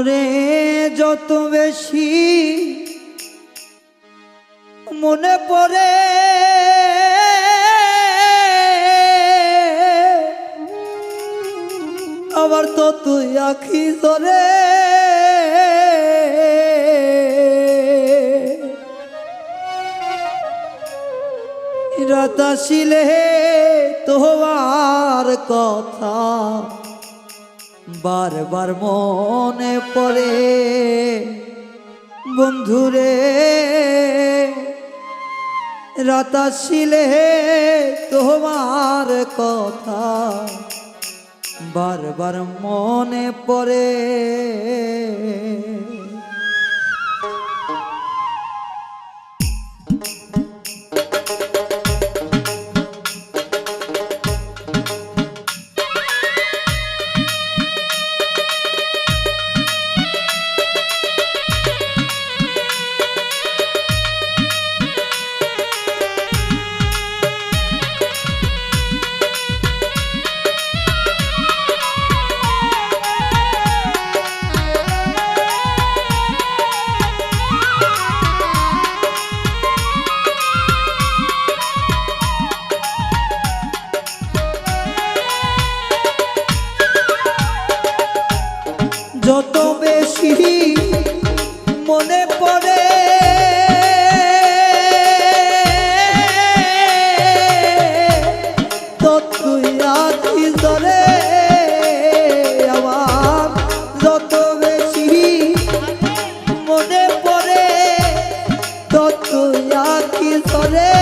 তোরে যত বেশি মনে পড়ে আবার তো তুই আখি ধরে রাত আসিলে তোমার কথা বারবার মনে পড়ে বন্ধুরে রাত আসিলে তোমার কথা বারবার মনে পড়ে যত বেশি মনে পড়ে ততই আখি ধরে আমার যত বেশি মনে পড়ে ততই আখি ধরে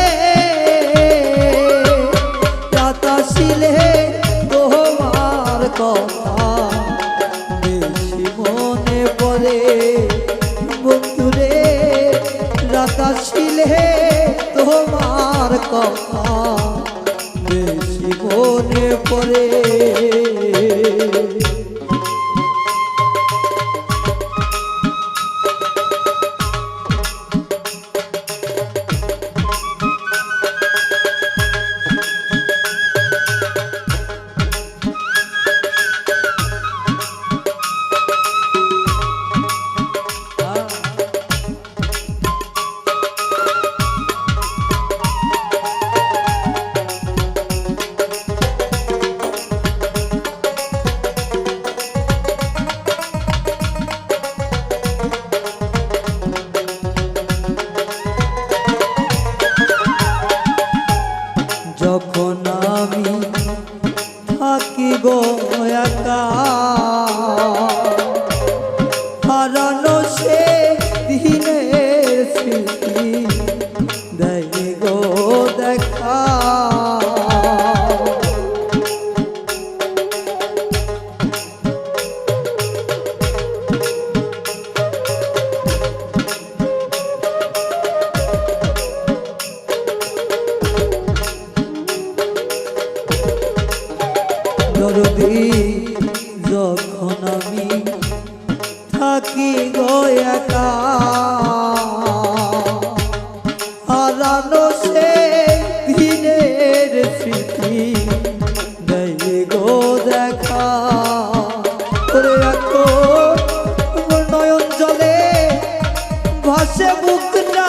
রাত আসিলে তোমার কথা মনে পড়ে বন্ধুরে রাত আসিলে তোমার কথা বেশি মনে পড়ে যখন আমি থাকি গো একা হারানো সে দিনের স্মৃতি দেয় গো দেখা দরদি যখন আমি থাকি গো একা হারানো সে দিনের স্মৃতি দেয় গো দেখা করে রাখো নয়ন জলে ভাসে বুকটা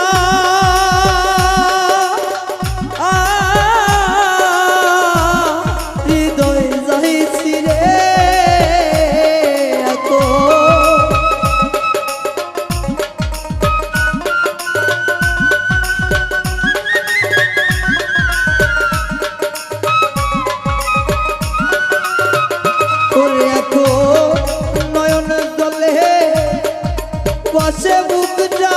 বসে বুকটা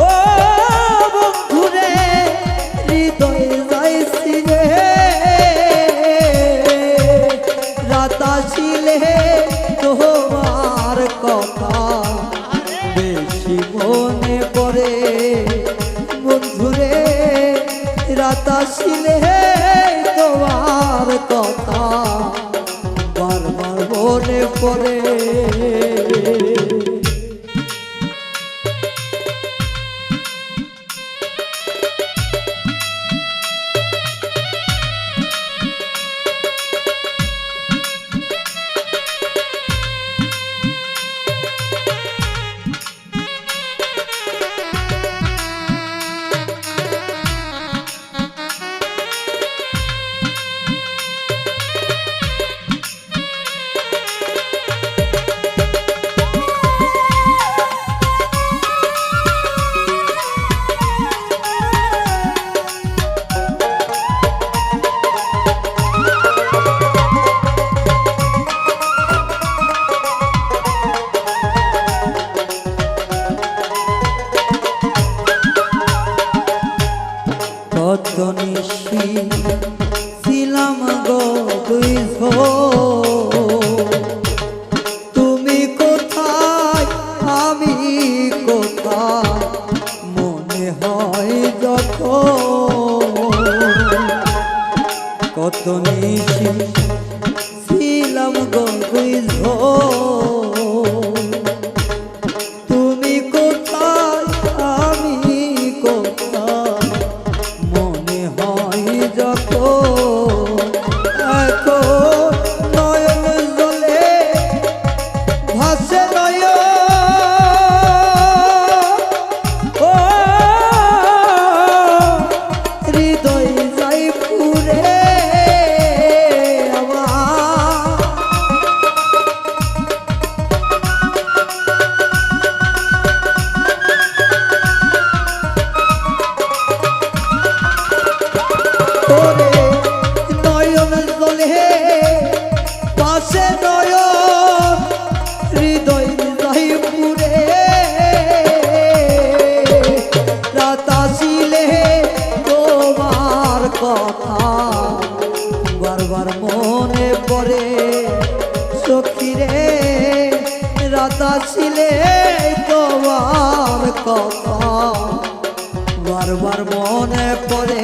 ও বন্ধুরে হৃদয়ে যাইছি রে রাত আসিলে তোমার কথা বেশি মনে পড়ে বন্ধুরে রাত আসিলে তোমার কথা বারবার মনে পড়ে কত নিশি ছিলাম গঙ্গুইল তুমি কোথায় আমি কোথায় মনে হয় যখন এখন নয়ন জলে ভাসে নয়ন ও হৃদয় যাই পুরে বারবার মনে পড়ে সখীরে রাত আসিলে তোমার কথা বারবার মনে পড়ে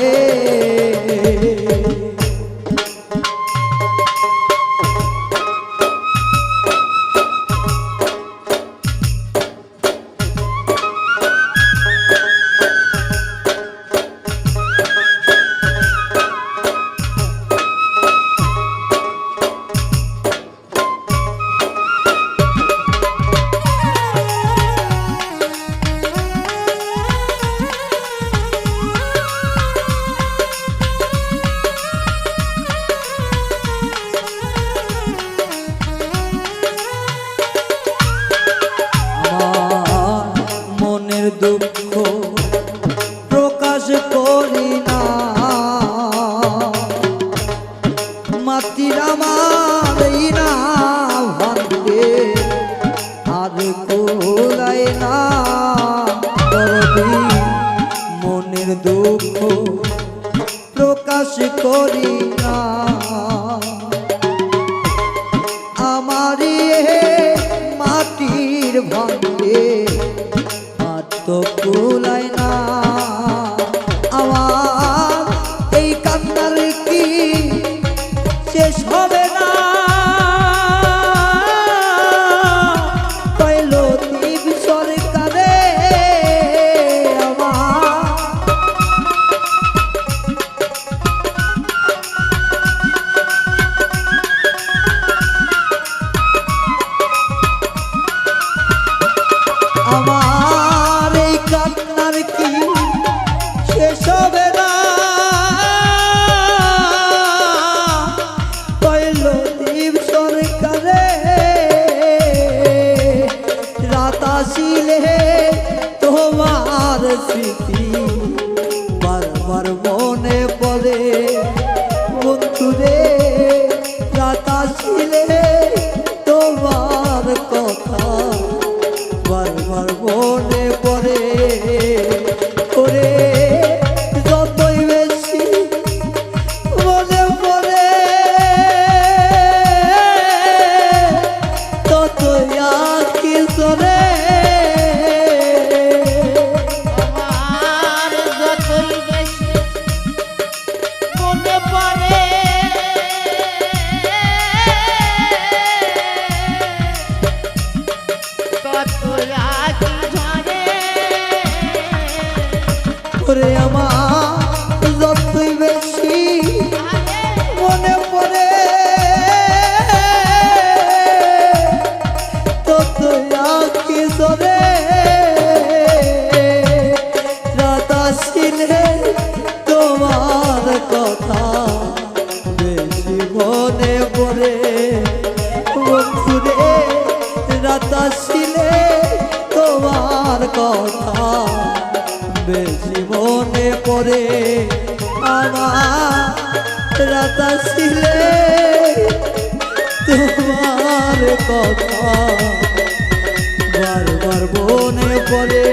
দুঃখ প্রকাশ করি না মাটির আমার না ভাঙবে আর কোলাই না করবি মনের দুঃখ প্রকাশ করি না আমারই মাটির ভাঙবে তো কুলাই না আমার এই কান্নার কি শেষ হবে না কইল দীপ সরকারে আমার কান্নার কি শেষ হবে না কইল দীপ সরকারে রাত আসিলে তোমার স্মৃতি বারবার মনে পড়ে বন্ধুরে রাত আসিলে তোমার কথা বারবার মনে পড়ে করে যতই বেশি মনে পড়ে ততই আঁখি ঝরে আমার যতই বেশি মনে পড়ে ততই আঁখি ঝরে ওরে আমার যতই বেশি মনে পড়ে ততই আঁখি ঝরে রাত আসিলে তোমার কথা বেশি মনে পড়ে বন্ধুরে রাত আসিলে তোমার কথা বেশি মনে পড়ে আমার রাত আসিলে তোমার কথা বারবার মনে পড়ে।